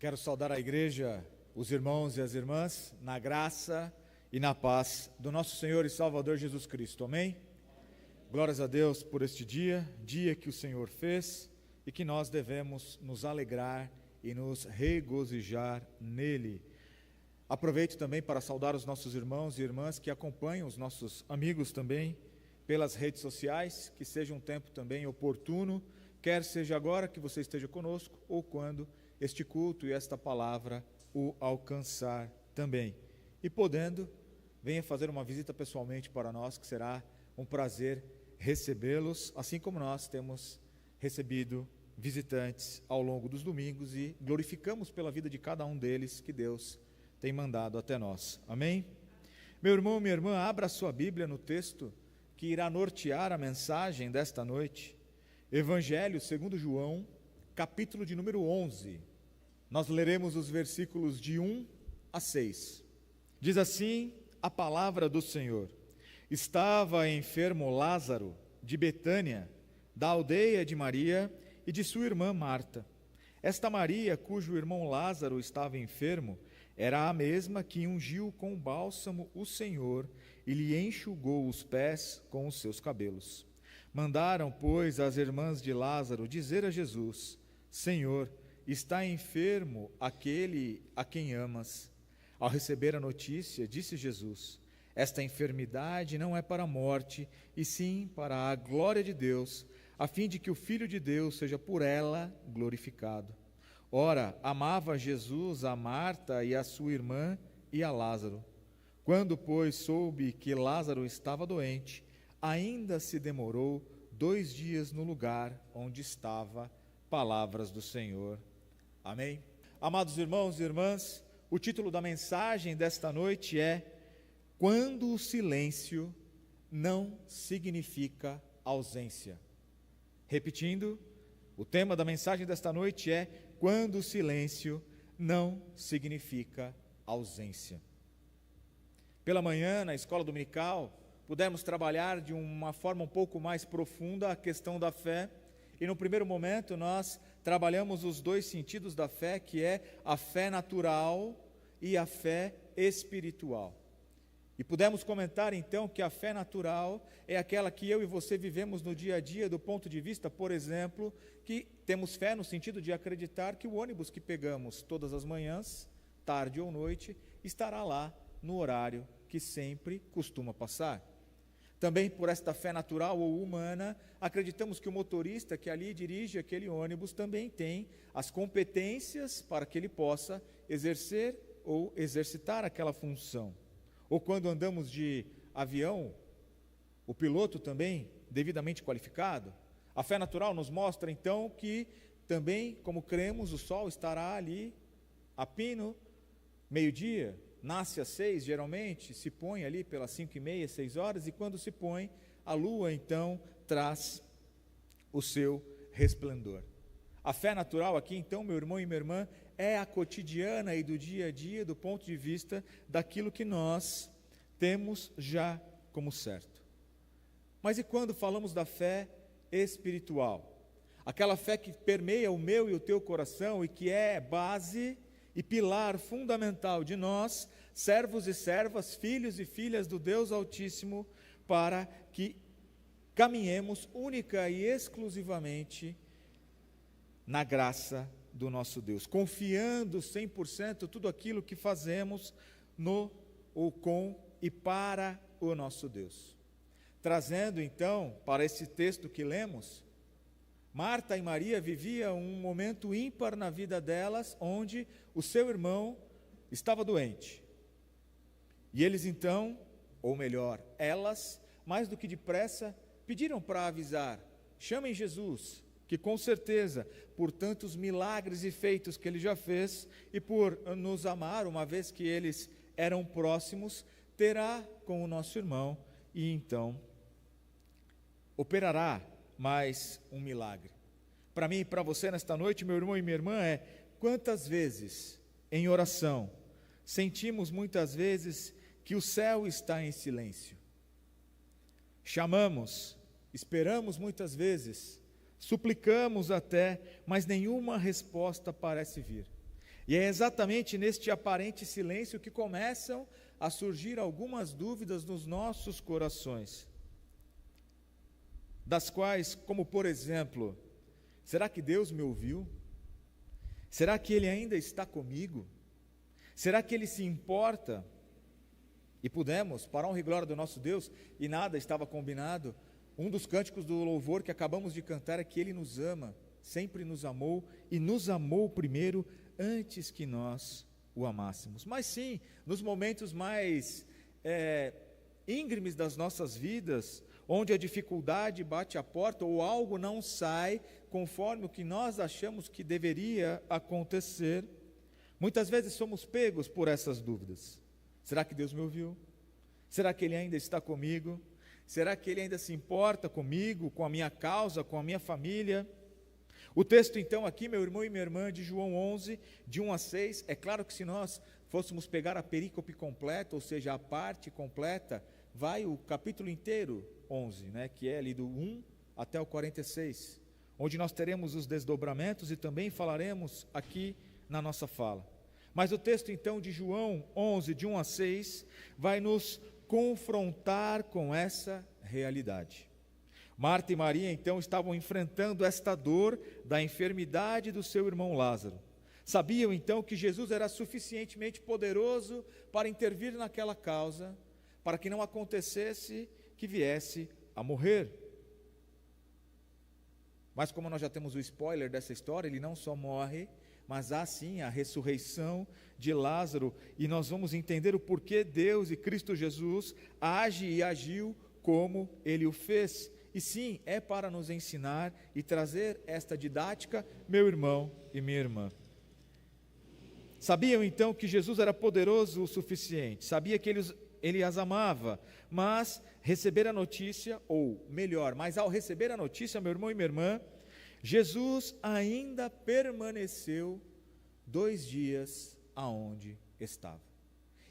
Quero saudar a igreja, os irmãos e as irmãs, na graça e na paz do nosso Senhor e Salvador Jesus Cristo. Amém? Glórias a Deus por este dia que o Senhor fez e que nós devemos nos alegrar e nos regozijar nele. Aproveito também para saudar os nossos irmãos e irmãs que acompanham os nossos amigos também pelas redes sociais, que seja um tempo também oportuno, quer seja agora que você esteja conosco ou quando este culto e esta palavra o alcançar também. E podendo, venha fazer uma visita pessoalmente para nós, que será um prazer recebê-los, assim como nós temos recebido visitantes ao longo dos domingos e glorificamos pela vida de cada um deles que Deus tem mandado até nós. Amém? Meu irmão, minha irmã, abra a sua Bíblia no texto que irá nortear a mensagem desta noite. Evangelho segundo João, capítulo de número 11. Nós leremos os versículos de 1 a 6. Diz assim a palavra do Senhor: Estava enfermo Lázaro, de Betânia, da aldeia de Maria e de sua irmã Marta. Esta Maria, cujo irmão Lázaro estava enfermo, era a mesma que ungiu com bálsamo o Senhor e lhe enxugou os pés com os seus cabelos. Mandaram, pois, as irmãs de Lázaro dizer a Jesus: Senhor, está enfermo aquele a quem amas. Ao receber a notícia, disse Jesus: Esta enfermidade não é para a morte, e sim para a glória de Deus, a fim de que o Filho de Deus seja por ela glorificado. Ora, amava Jesus a Marta e a sua irmã e a Lázaro. Quando, pois, soube que Lázaro estava doente, ainda se demorou 2 dias no lugar onde estava. Palavras do Senhor. Amém? Amados irmãos e irmãs, o título da mensagem desta noite é: Quando o silêncio não significa ausência. Repetindo, o tema da mensagem desta noite é: Quando o silêncio não significa ausência. Pela manhã, na escola dominical, pudemos trabalhar de uma forma um pouco mais profunda a questão da fé, e no primeiro momento nós trabalhamos os 2 sentidos da fé, que é a fé natural e a fé espiritual. E pudemos comentar então que a fé natural é aquela que eu e você vivemos no dia a dia, do ponto de vista, por exemplo, que temos fé no sentido de acreditar que o ônibus que pegamos todas as manhãs, tarde ou noite, estará lá no horário que sempre costuma passar. Também por esta fé natural ou humana, acreditamos que o motorista que ali dirige aquele ônibus também tem as competências para que ele possa exercer ou exercitar aquela função. Ou quando andamos de avião, o piloto também devidamente qualificado. A fé natural nos mostra então que também, como cremos, o sol estará ali a pino, meio-dia, nasce às 6 geralmente, se põe ali pelas 5h30, 6 horas, e quando se põe, a lua então traz o seu resplendor. A fé natural aqui então, meu irmão e minha irmã, é a cotidiana e do dia a dia, do ponto de vista daquilo que nós temos já como certo. Mas e quando falamos da fé espiritual? Aquela fé que permeia o meu e o teu coração e que é base e pilar fundamental de nós, servos e servas, filhos e filhas do Deus Altíssimo, para que caminhemos única e exclusivamente na graça do nosso Deus, confiando 100% tudo aquilo que fazemos no ou com e para o nosso Deus. Trazendo então para esse texto que lemos, Marta e Maria viviam um momento ímpar na vida delas, onde o seu irmão estava doente. E eles então, ou melhor, elas, mais do que depressa, pediram para avisar: chamem Jesus, que com certeza, por tantos milagres e feitos que ele já fez, e por nos amar, uma vez que eles eram próximos, terá com o nosso irmão, e então operará mais um milagre. Para mim e para você nesta noite, meu irmão e minha irmã, é: quantas vezes em oração sentimos muitas vezes que o céu está em silêncio? Chamamos, esperamos muitas vezes, suplicamos até, mas nenhuma resposta parece vir. E é exatamente neste aparente silêncio que começam a surgir algumas dúvidas nos nossos corações, das quais, como por exemplo, será que Deus me ouviu? Será que Ele ainda está comigo? Será que Ele se importa? E pudemos, para a honra e glória do nosso Deus, e nada estava combinado, um dos cânticos do louvor que acabamos de cantar é que Ele nos ama, sempre nos amou, e nos amou primeiro, antes que nós o amássemos. Mas sim, nos momentos mais íngremes das nossas vidas, onde a dificuldade bate a porta ou algo não sai conforme o que nós achamos que deveria acontecer, muitas vezes somos pegos por essas dúvidas. Será que Deus me ouviu? Será que Ele ainda está comigo? Será que Ele ainda se importa comigo, com a minha causa, com a minha família? O texto então aqui, meu irmão e minha irmã, de João 11, de 1 a 6, é claro que se nós fôssemos pegar a perícope completa, ou seja, a parte completa, vai o capítulo inteiro, 11, que é ali do 1 até o 46, onde nós teremos os desdobramentos e também falaremos aqui na nossa fala. Mas o texto então de João 11, de 1 a 6, vai nos confrontar com essa realidade. Marta e Maria então estavam enfrentando esta dor da enfermidade do seu irmão Lázaro. Sabiam então que Jesus era suficientemente poderoso para intervir naquela causa, para que não acontecesse que viesse a morrer. Mas como nós já temos o spoiler dessa história, ele não só morre, mas há sim a ressurreição de Lázaro, e nós vamos entender o porquê Deus e Cristo Jesus age e agiu como Ele o fez. E sim, é para nos ensinar e trazer esta didática, meu irmão e minha irmã. Sabiam então que Jesus era poderoso o suficiente, sabia que ele as amava, mas receber a notícia, ou melhor, mas ao receber a notícia, meu irmão e minha irmã, Jesus ainda permaneceu 2 dias aonde estava.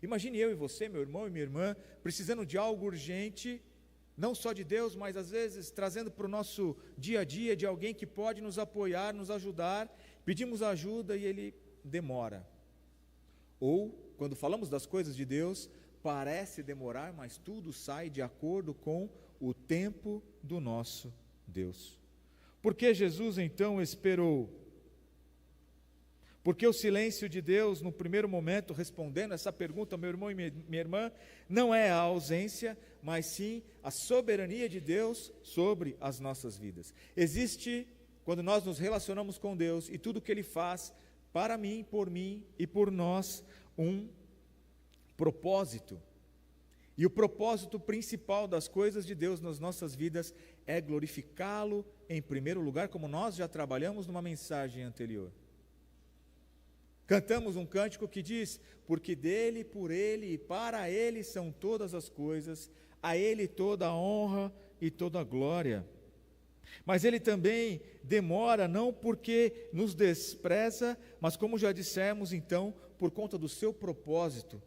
Imagine eu e você, meu irmão e minha irmã, precisando de algo urgente, não só de Deus, mas às vezes trazendo para o nosso dia a dia, de alguém que pode nos apoiar, nos ajudar, pedimos ajuda e ele demora. Ou, quando falamos das coisas de Deus, parece demorar, mas tudo sai de acordo com o tempo do nosso Deus. Por que Jesus então esperou? Porque o silêncio de Deus, no primeiro momento, respondendo essa pergunta, meu irmão e minha irmã, não é a ausência, mas sim a soberania de Deus sobre as nossas vidas. Existe, quando nós nos relacionamos com Deus e tudo que Ele faz para mim e por nós, um propósito. E o propósito principal das coisas de Deus nas nossas vidas é glorificá-lo em primeiro lugar, como nós já trabalhamos numa mensagem anterior. Cantamos um cântico que diz: porque dele, por ele e para ele são todas as coisas, a ele toda a honra e toda a glória. Mas ele também demora, não porque nos despreza, mas como já dissemos então, por conta do seu propósito.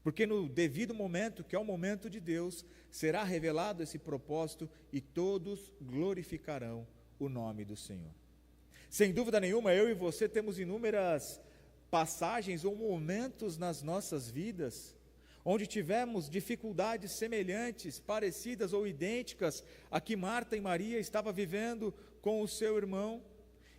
Porque no devido momento, que é o momento de Deus, será revelado esse propósito e todos glorificarão o nome do Senhor. Sem dúvida nenhuma, eu e você temos inúmeras passagens ou momentos nas nossas vidas, onde tivemos dificuldades semelhantes, parecidas ou idênticas a que Marta e Maria estavam vivendo com o seu irmão,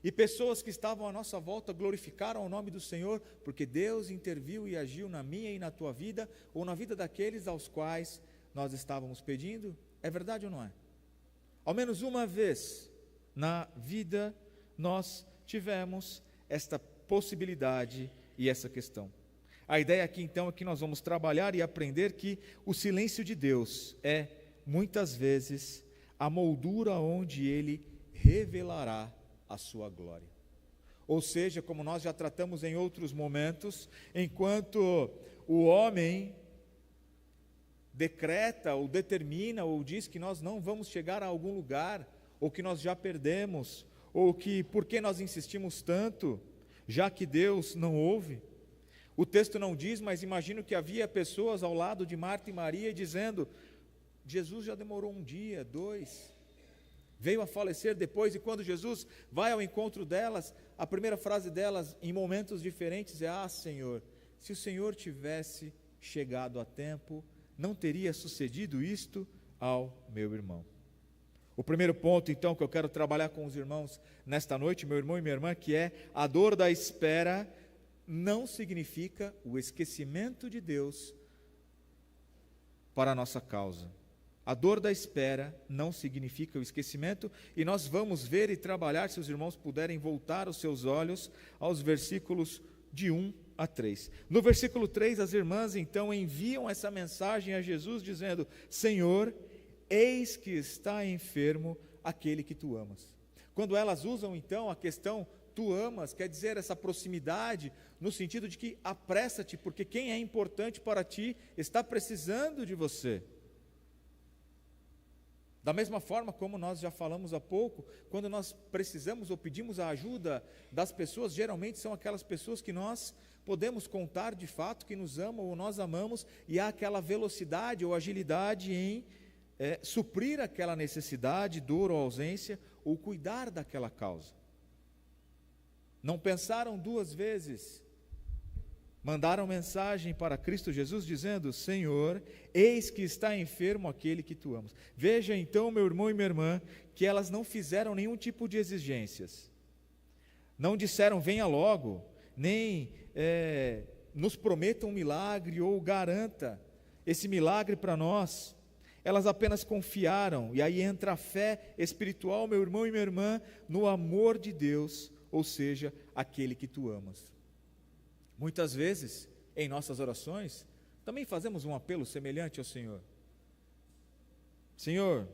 e pessoas que estavam à nossa volta glorificaram o nome do Senhor, porque Deus interviu e agiu na minha e na tua vida, ou na vida daqueles aos quais nós estávamos pedindo. É verdade ou não é? Ao menos uma vez na vida nós tivemos esta possibilidade e essa questão. A ideia aqui então é que nós vamos trabalhar e aprender que o silêncio de Deus é, muitas vezes, a moldura onde Ele revelará a sua glória. Ou seja, como nós já tratamos em outros momentos, enquanto o homem decreta ou determina ou diz que nós não vamos chegar a algum lugar, ou que nós já perdemos, ou que por que nós insistimos tanto, já que Deus não ouve. O texto não diz, mas imagino que havia pessoas ao lado de Marta e Maria dizendo: Jesus já demorou 1 dia, 2, veio a falecer depois, e quando Jesus vai ao encontro delas, a primeira frase delas, em momentos diferentes, é: ah, Senhor, se o Senhor tivesse chegado a tempo, não teria sucedido isto ao meu irmão. O primeiro ponto, então, que eu quero trabalhar com os irmãos nesta noite, meu irmão e minha irmã, que é: a dor da espera não significa o esquecimento de Deus para a nossa causa. A dor da espera não significa o esquecimento, e nós vamos ver e trabalhar, se os irmãos puderem voltar os seus olhos aos versículos de 1 a 3. No versículo 3, as irmãs então enviam essa mensagem a Jesus dizendo: Senhor, eis que está enfermo aquele que tu amas. Quando elas usam então a questão tu amas, quer dizer essa proximidade, no sentido de que apressa-te, porque quem é importante para ti está precisando de você. Da mesma forma como nós já falamos há pouco, quando nós precisamos ou pedimos a ajuda das pessoas, geralmente são aquelas pessoas que nós podemos contar de fato que nos amam ou nós amamos, e há aquela velocidade ou agilidade em suprir aquela necessidade, dor ou ausência, ou cuidar daquela causa. Não pensaram duas vezes, mandaram mensagem para Cristo Jesus dizendo: Senhor, eis que está enfermo aquele que tu amas. Veja então, meu irmão e minha irmã, que elas não fizeram nenhum tipo de exigências, não disseram venha logo, nem nos prometa um milagre ou garanta esse milagre para nós. Elas apenas confiaram, e aí entra a fé espiritual, meu irmão e minha irmã, no amor de Deus, ou seja, aquele que tu amas. Muitas vezes, em nossas orações, também fazemos um apelo semelhante ao Senhor. Senhor,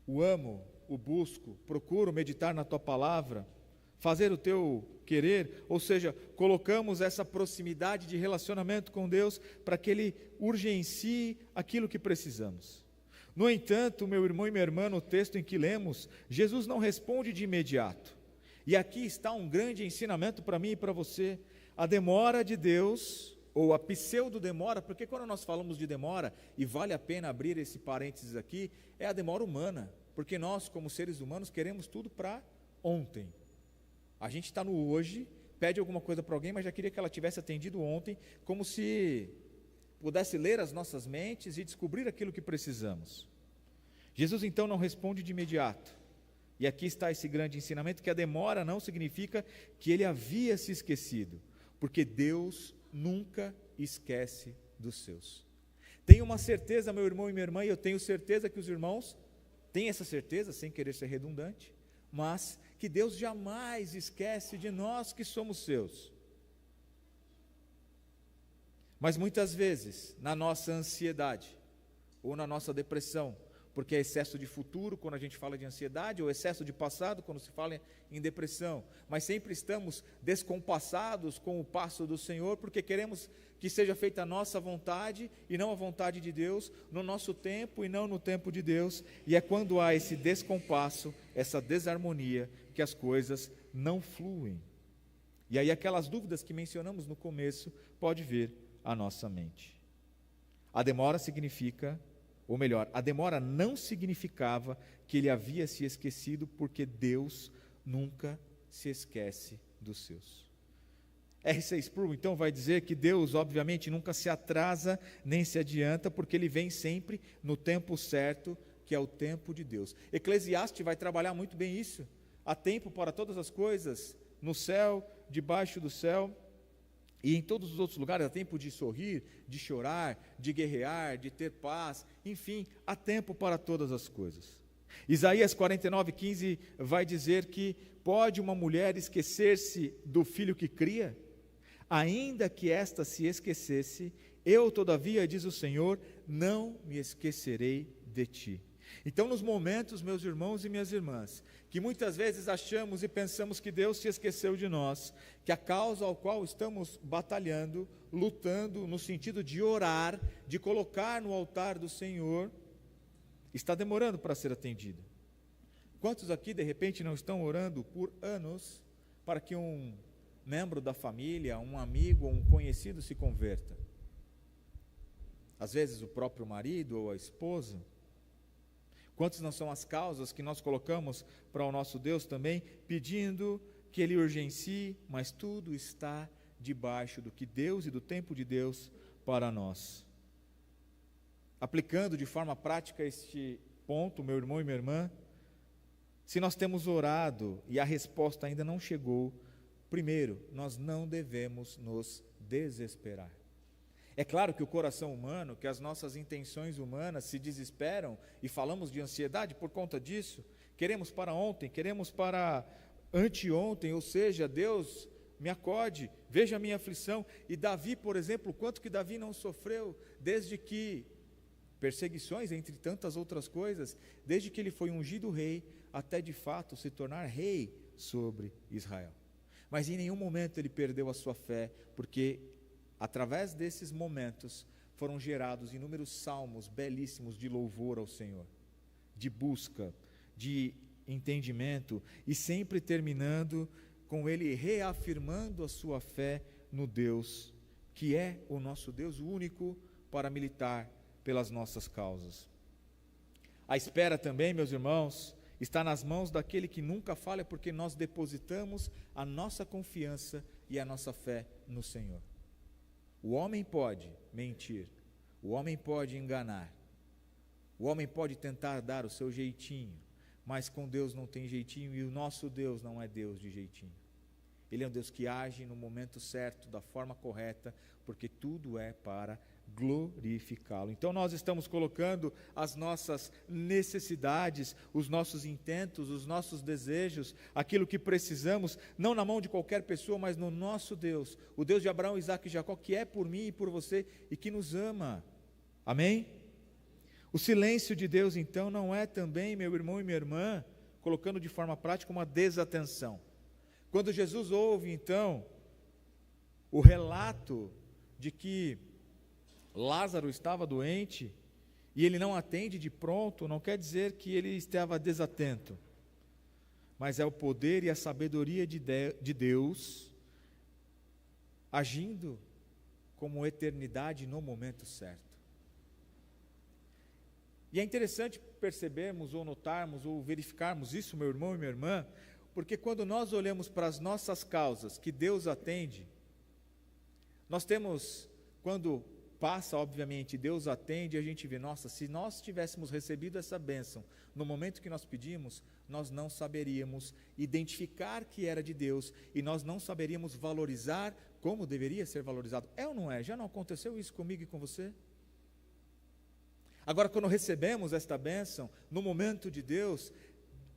o amo, o busco, procuro meditar na tua palavra, fazer o teu querer, ou seja, colocamos essa proximidade de relacionamento com Deus para que Ele urgencie aquilo que precisamos. No entanto, meu irmão e minha irmã, no texto em que lemos, Jesus não responde de imediato. E aqui está um grande ensinamento para mim e para você. A demora de Deus, ou a pseudo-demora, porque quando nós falamos de demora, e vale a pena abrir esse parênteses aqui, é a demora humana, porque nós, como seres humanos, queremos tudo para ontem. A gente está no hoje, pede alguma coisa para alguém, mas já queria que ela tivesse atendido ontem, como se pudesse ler as nossas mentes e descobrir aquilo que precisamos. Jesus então não responde de imediato, e aqui está esse grande ensinamento, que a demora não significa que ele havia se esquecido, porque Deus nunca esquece dos seus. Tenho uma certeza, meu irmão e minha irmã, e eu tenho certeza que os irmãos têm essa certeza, sem querer ser redundante, mas que Deus jamais esquece de nós que somos seus. Mas muitas vezes, na nossa ansiedade, ou na nossa depressão, porque é excesso de futuro quando a gente fala de ansiedade, ou excesso de passado quando se fala em depressão, mas sempre estamos descompassados com o passo do Senhor, porque queremos que seja feita a nossa vontade, e não a vontade de Deus, no nosso tempo e não no tempo de Deus, e é quando há esse descompasso, essa desarmonia, que as coisas não fluem. E aí aquelas dúvidas que mencionamos no começo, pode vir à nossa mente. A demora significa, ou melhor, a demora não significava que ele havia se esquecido, porque Deus nunca se esquece dos seus. R.C. Sproul então vai dizer que Deus obviamente nunca se atrasa nem se adianta, porque Ele vem sempre no tempo certo, que é o tempo de Deus. Eclesiastes vai trabalhar muito bem isso. Há tempo para todas as coisas, no céu, debaixo do céu, e em todos os outros lugares. Há tempo de sorrir, de chorar, de guerrear, de ter paz, enfim, há tempo para todas as coisas. Isaías 49:15 vai dizer que pode uma mulher esquecer-se do filho que cria? Ainda que esta se esquecesse, eu todavia, diz o Senhor, não me esquecerei de ti. Então, nos momentos, meus irmãos e minhas irmãs, que muitas vezes achamos e pensamos que Deus se esqueceu de nós, que a causa ao qual estamos batalhando, lutando, no sentido de orar, de colocar no altar do Senhor, está demorando para ser atendida. Quantos aqui, de repente, não estão orando por anos para que um membro da família, um amigo ou um conhecido se converta? Às vezes o próprio marido ou a esposa. Quantas não são as causas que nós colocamos para o nosso Deus também, pedindo que Ele urgencie, mas tudo está debaixo do que Deus e do tempo de Deus para nós. Aplicando de forma prática este ponto, meu irmão e minha irmã, se nós temos orado e a resposta ainda não chegou, primeiro, nós não devemos nos desesperar. É claro que o coração humano, que as nossas intenções humanas se desesperam e falamos de ansiedade por conta disso. Queremos para ontem, queremos para anteontem, ou seja, Deus me acode, veja a minha aflição. E Davi, por exemplo, quanto que Davi não sofreu desde que, perseguições entre tantas outras coisas, desde que ele foi ungido rei, até de fato se tornar rei sobre Israel. Mas em nenhum momento ele perdeu a sua fé, porque através desses momentos foram gerados inúmeros salmos belíssimos de louvor ao Senhor, de busca, de entendimento, e sempre terminando com ele reafirmando a sua fé no Deus, que é o nosso Deus, o único para militar pelas nossas causas. A espera também, meus irmãos, está nas mãos daquele que nunca falha, porque nós depositamos a nossa confiança e a nossa fé no Senhor. O homem pode mentir, o homem pode enganar, o homem pode tentar dar o seu jeitinho, mas com Deus não tem jeitinho, e o nosso Deus não é Deus de jeitinho. Ele é um Deus que age no momento certo, da forma correta, porque tudo é para glorificá-lo. Então nós estamos colocando as nossas necessidades, os nossos intentos, os nossos desejos, aquilo que precisamos, não na mão de qualquer pessoa, mas no nosso Deus, o Deus de Abraão, Isaque e Jacó, que é por mim e por você e que nos ama. Amém? O silêncio de Deus, então, não é também, meu irmão e minha irmã, colocando de forma prática, uma desatenção. Quando Jesus ouve, então, o relato de que Lázaro estava doente, e ele não atende de pronto, não quer dizer que ele estava desatento, mas é o poder e a sabedoria de Deus, agindo como eternidade no momento certo. E é interessante percebermos, ou notarmos, ou verificarmos isso, meu irmão e minha irmã, porque quando nós olhamos para as nossas causas, que Deus atende, nós temos, quando passa, obviamente, Deus atende, a gente vê, nossa, se nós tivéssemos recebido essa bênção no momento que nós pedimos, nós não saberíamos identificar que era de Deus, e nós não saberíamos valorizar como deveria ser valorizado. É ou não é? Já não aconteceu isso comigo e com você? Agora, quando recebemos esta bênção, no momento de Deus,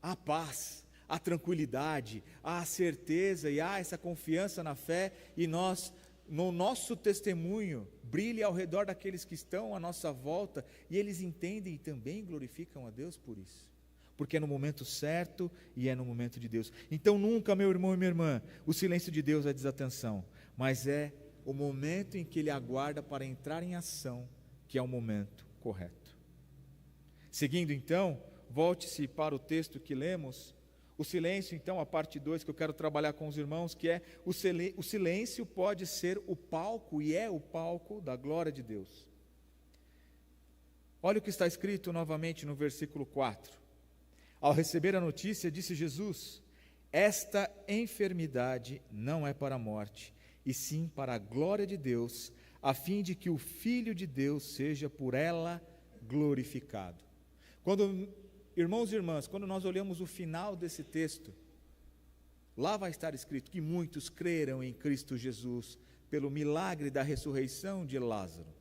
há paz, há tranquilidade, há certeza e há essa confiança na fé, e nós, no nosso testemunho, brilha ao redor daqueles que estão à nossa volta, e eles entendem e também glorificam a Deus por isso, porque é no momento certo e é no momento de Deus. Então nunca, meu irmão e minha irmã, o silêncio de Deus é desatenção, mas é o momento em que Ele aguarda para entrar em ação, que é o momento correto. Seguindo então, volte-se para o texto que lemos, o silêncio então, a parte 2 que eu quero trabalhar com os irmãos, que é o silêncio pode ser o palco, e é o palco da glória de Deus. Olha o que está escrito novamente no versículo 4. Ao receber a notícia, disse Jesus: esta enfermidade não é para a morte, e sim para a glória de Deus, a fim de que o Filho de Deus seja por ela glorificado. Quando, irmãos e irmãs, quando nós olhamos o final desse texto, lá vai estar escrito que muitos creram em Cristo Jesus pelo milagre da ressurreição de Lázaro.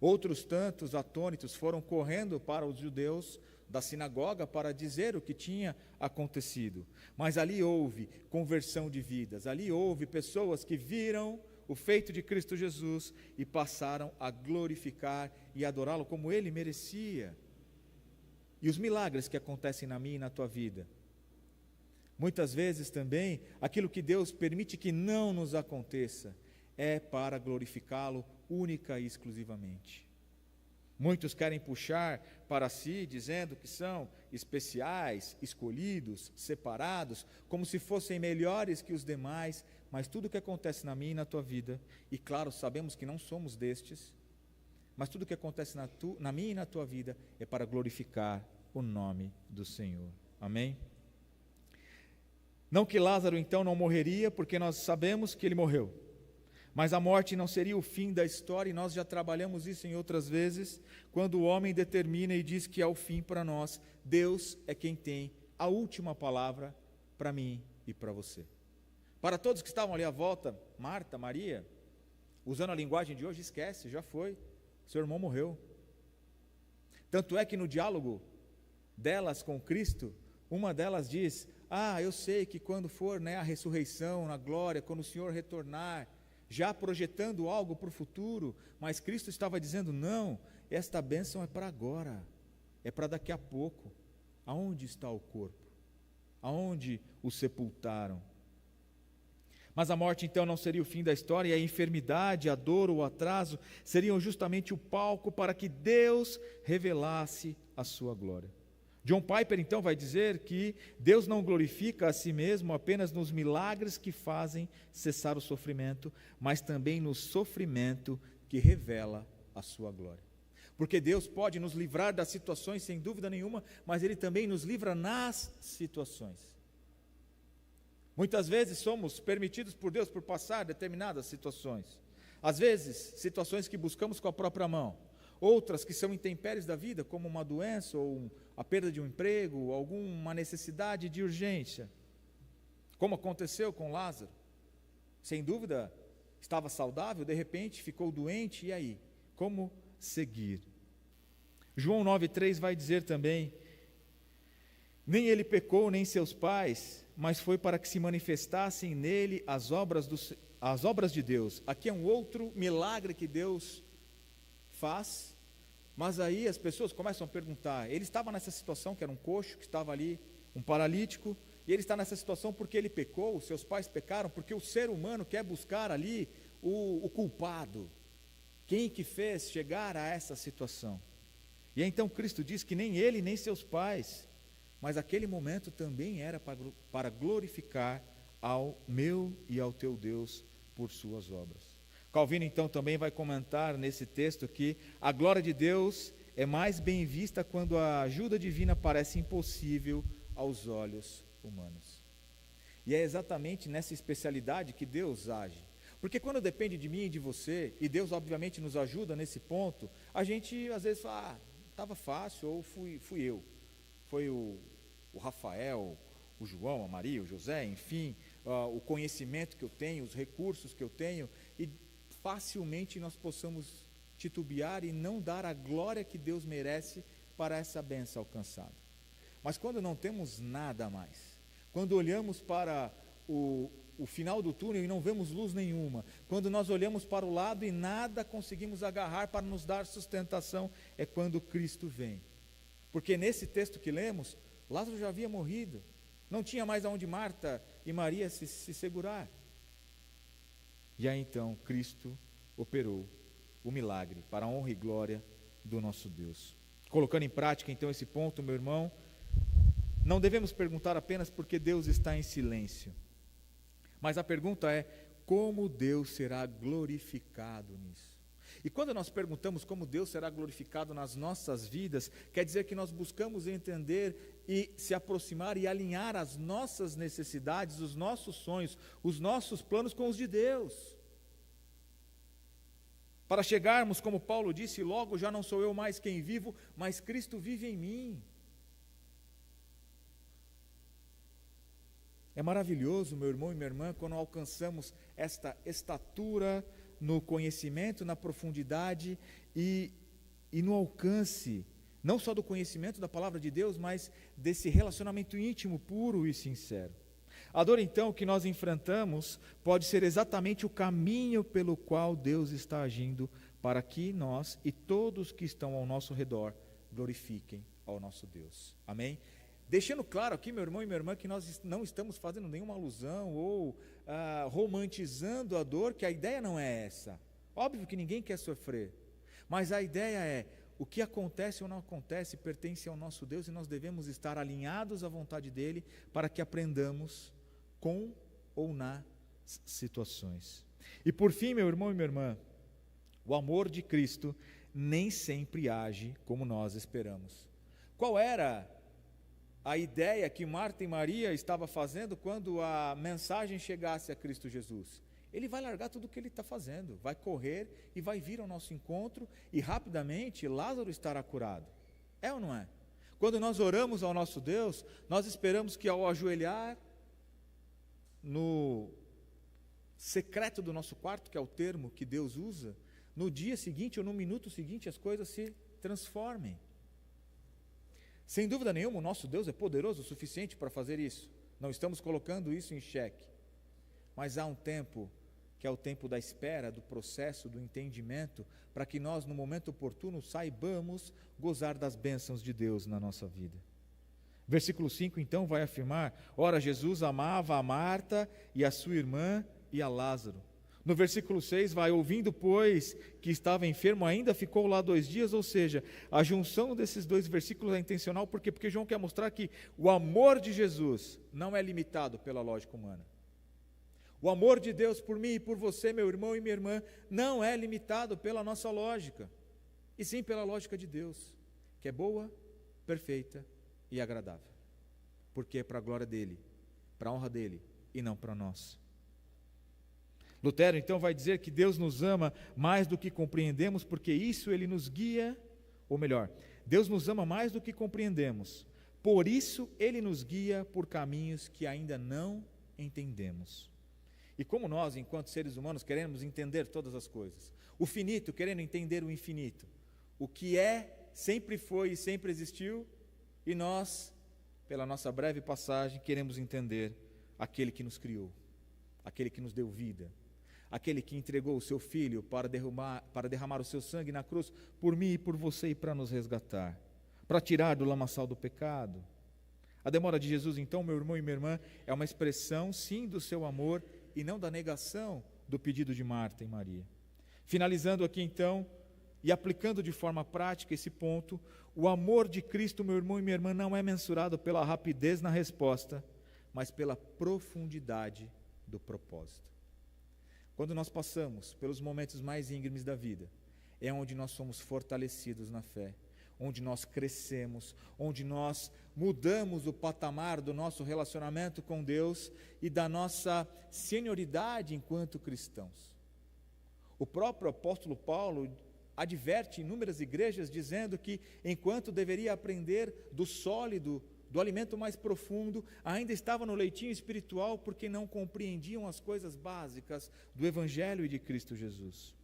Outros tantos atônitos foram correndo para os judeus da sinagoga para dizer o que tinha acontecido. Mas ali houve conversão de vidas, ali houve pessoas que viram o feito de Cristo Jesus e passaram a glorificar e adorá-lo como Ele merecia. E os milagres que acontecem na minha e na tua vida, muitas vezes também, aquilo que Deus permite que não nos aconteça, é para glorificá-lo única e exclusivamente. Muitos querem puxar para si, dizendo que são especiais, escolhidos, separados, como se fossem melhores que os demais, mas tudo que acontece na minha e na tua vida, e claro, sabemos que não somos destes, mas tudo que acontece na minha e na tua vida é para glorificar o nome do Senhor. Amém? Não que Lázaro então não morreria, porque nós sabemos que ele morreu. Mas a morte não seria o fim da história, e nós já trabalhamos isso em outras vezes, quando o homem determina e diz que é o fim para nós. Deus é quem tem a última palavra para mim e para você. Para todos que estavam ali à volta, Marta, Maria, usando a linguagem de hoje, esquece, já foi, seu irmão morreu. Tanto é que no diálogo delas com Cristo, uma delas diz: eu sei que quando for a ressurreição, na glória, quando o Senhor retornar, já projetando algo para o futuro, mas Cristo estava dizendo: não, esta bênção é para agora, é para daqui a pouco. Aonde está o corpo? Aonde o sepultaram? Mas a morte então não seria o fim da história, e a enfermidade, a dor, o atraso seriam justamente o palco para que Deus revelasse a sua glória. John Piper então vai dizer que Deus não glorifica a si mesmo apenas nos milagres que fazem cessar o sofrimento, mas também no sofrimento que revela a sua glória. Porque Deus pode nos livrar das situações sem dúvida nenhuma, mas Ele também nos livra nas situações. Muitas vezes somos permitidos por Deus por passar determinadas situações. Às vezes, situações que buscamos com a própria mão. Outras que são intempéries da vida, como uma doença ou a perda de um emprego, alguma necessidade de urgência. Como aconteceu com Lázaro. Sem dúvida, estava saudável, de repente ficou doente, e aí? Como seguir? João 9,3 vai dizer também: nem ele pecou, nem seus pais, mas foi para que se manifestassem nele as obras de Deus. Aqui é um outro milagre que Deus faz, mas aí as pessoas começam a perguntar: ele estava nessa situação, que era um coxo, que estava ali, um paralítico, e ele está nessa situação porque ele pecou, os seus pais pecaram, porque o ser humano quer buscar ali o culpado, quem que fez chegar a essa situação. E então Cristo diz que nem ele, nem seus pais, mas aquele momento também era para glorificar ao meu e ao teu Deus por suas obras. Calvino então também vai comentar nesse texto que a glória de Deus é mais bem vista quando a ajuda divina parece impossível aos olhos humanos. E é exatamente nessa especialidade que Deus age. Porque quando depende de mim e de você, e Deus obviamente nos ajuda nesse ponto, a gente às vezes fala: estava fácil, ou fui eu. Foi o Rafael, o João, a Maria, o José, enfim, o conhecimento que eu tenho, os recursos que eu tenho, e facilmente nós possamos titubear e não dar a glória que Deus merece para essa bênção alcançada. Mas quando não temos nada mais, quando olhamos para o final do túnel e não vemos luz nenhuma, quando nós olhamos para o lado e nada conseguimos agarrar para nos dar sustentação, é quando Cristo vem. Porque nesse texto que lemos, Lázaro já havia morrido, não tinha mais aonde Marta e Maria se segurar. E aí então Cristo operou o milagre para a honra e glória do nosso Deus. Colocando em prática então esse ponto, meu irmão, não devemos perguntar apenas porque Deus está em silêncio, mas a pergunta é: como Deus será glorificado nisso? E quando nós perguntamos como Deus será glorificado nas nossas vidas, quer dizer que nós buscamos entender e se aproximar e alinhar as nossas necessidades, os nossos sonhos, os nossos planos com os de Deus. Para chegarmos, como Paulo disse, logo já não sou eu mais quem vivo, mas Cristo vive em mim. É maravilhoso, meu irmão e minha irmã, quando alcançamos esta estatura no conhecimento, na profundidade e no alcance, não só do conhecimento da palavra de Deus, mas desse relacionamento íntimo, puro e sincero. A dor então que nós enfrentamos pode ser exatamente o caminho pelo qual Deus está agindo para que nós e todos que estão ao nosso redor glorifiquem ao nosso Deus. Amém? Deixando claro aqui, meu irmão e minha irmã, que nós não estamos fazendo nenhuma alusão ou romantizando a dor, que a ideia não é essa. Óbvio que ninguém quer sofrer, mas a ideia é: o que acontece ou não acontece pertence ao nosso Deus e nós devemos estar alinhados à vontade dEle para que aprendamos com ou nas situações. E por fim, meu irmão e minha irmã, o amor de Cristo nem sempre age como nós esperamos. Qual era a ideia que Marta e Maria estavam fazendo quando a mensagem chegasse a Cristo Jesus? Ele vai largar tudo o que ele está fazendo, vai correr e vai vir ao nosso encontro, e rapidamente Lázaro estará curado. É ou não é? Quando nós oramos ao nosso Deus, nós esperamos que ao ajoelhar no secreto do nosso quarto, que é o termo que Deus usa, no dia seguinte ou no minuto seguinte as coisas se transformem. Sem dúvida nenhuma, o nosso Deus é poderoso o suficiente para fazer isso. Não estamos colocando isso em xeque. Mas há um tempo, que é o tempo da espera, do processo, do entendimento, para que nós, no momento oportuno, saibamos gozar das bênçãos de Deus na nossa vida. Versículo 5, então, vai afirmar: ora, Jesus amava a Marta e a sua irmã e a Lázaro. No versículo 6, vai: ouvindo, pois, que estava enfermo, ainda ficou lá 2 dias, ou seja, a junção desses 2 versículos é intencional, por quê? Porque João quer mostrar que o amor de Jesus não é limitado pela lógica humana. O amor de Deus por mim e por você, meu irmão e minha irmã, não é limitado pela nossa lógica, e sim pela lógica de Deus, que é boa, perfeita e agradável, porque é para a glória dEle, para a honra dEle, e não para nós. Lutero então vai dizer que Deus nos ama mais do que compreendemos, porque isso Ele nos guia, ou melhor, Deus nos ama mais do que compreendemos, por isso Ele nos guia por caminhos que ainda não entendemos. E como nós, enquanto seres humanos, queremos entender todas as coisas, o finito querendo entender o infinito, o que é, sempre foi e sempre existiu, e nós, pela nossa breve passagem, queremos entender aquele que nos criou, aquele que nos deu vida, aquele que entregou o seu Filho para derramar o seu sangue na cruz, por mim e por você, e para nos resgatar, para tirar do lamaçal do pecado. A demora de Jesus, então, meu irmão e minha irmã, é uma expressão, sim, do seu amor, e não da negação do pedido de Marta e Maria. Finalizando aqui então, e aplicando de forma prática esse ponto, o amor de Cristo, meu irmão e minha irmã, não é mensurado pela rapidez na resposta, mas pela profundidade do propósito. Quando nós passamos pelos momentos mais íngremes da vida, é onde nós somos fortalecidos na fé, onde nós crescemos, onde nós mudamos o patamar do nosso relacionamento com Deus e da nossa senioridade enquanto cristãos. O próprio apóstolo Paulo adverte inúmeras igrejas dizendo que enquanto deveria aprender do sólido, do alimento mais profundo, ainda estava no leitinho espiritual porque não compreendiam as coisas básicas do Evangelho e de Cristo Jesus.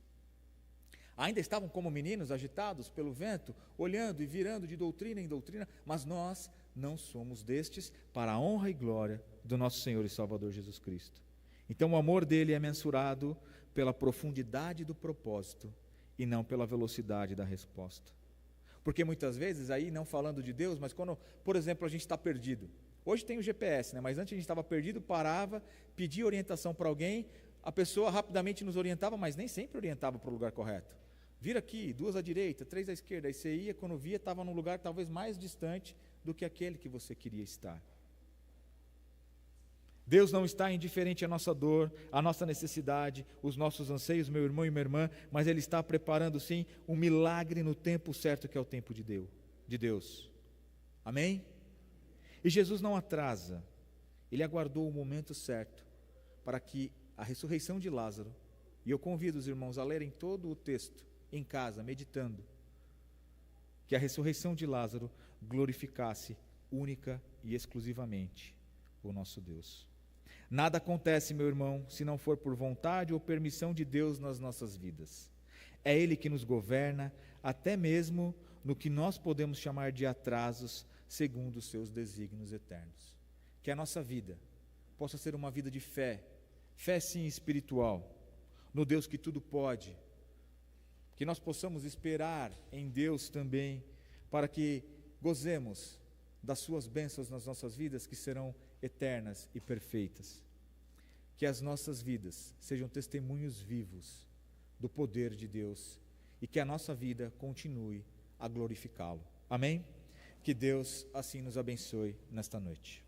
Ainda estavam como meninos agitados pelo vento, olhando e virando de doutrina em doutrina, mas nós não somos destes, para a honra e glória do nosso Senhor e Salvador Jesus Cristo. Então o amor dele é mensurado pela profundidade do propósito e não pela velocidade da resposta. Porque muitas vezes, aí não falando de Deus, mas quando, por exemplo, a gente está perdido. Hoje tem o GPS, mas antes a gente estava perdido, parava, pedia orientação para alguém, a pessoa rapidamente nos orientava, mas nem sempre orientava para o lugar correto. Vira aqui, 2 à direita, 3 à esquerda, aí você ia, quando via, estava num lugar talvez mais distante do que aquele que você queria estar. Deus não está indiferente à nossa dor, à nossa necessidade, os nossos anseios, meu irmão e minha irmã, mas Ele está preparando sim um milagre no tempo certo, que é o tempo de Deus. Amém? E Jesus não atrasa, Ele aguardou o momento certo para que a ressurreição de Lázaro, e eu convido os irmãos a lerem todo o texto em casa, meditando, que a ressurreição de Lázaro glorificasse única e exclusivamente o nosso Deus. Nada acontece, meu irmão, se não for por vontade ou permissão de Deus nas nossas vidas. É Ele que nos governa, até mesmo no que nós podemos chamar de atrasos, segundo os seus desígnios eternos. Que a nossa vida possa ser uma vida de fé, fé sim espiritual, no Deus que tudo pode, que nós possamos esperar em Deus também, para que gozemos das suas bênçãos nas nossas vidas, que serão eternas e perfeitas. Que as nossas vidas sejam testemunhos vivos do poder de Deus e que a nossa vida continue a glorificá-lo. Amém? Que Deus assim nos abençoe nesta noite.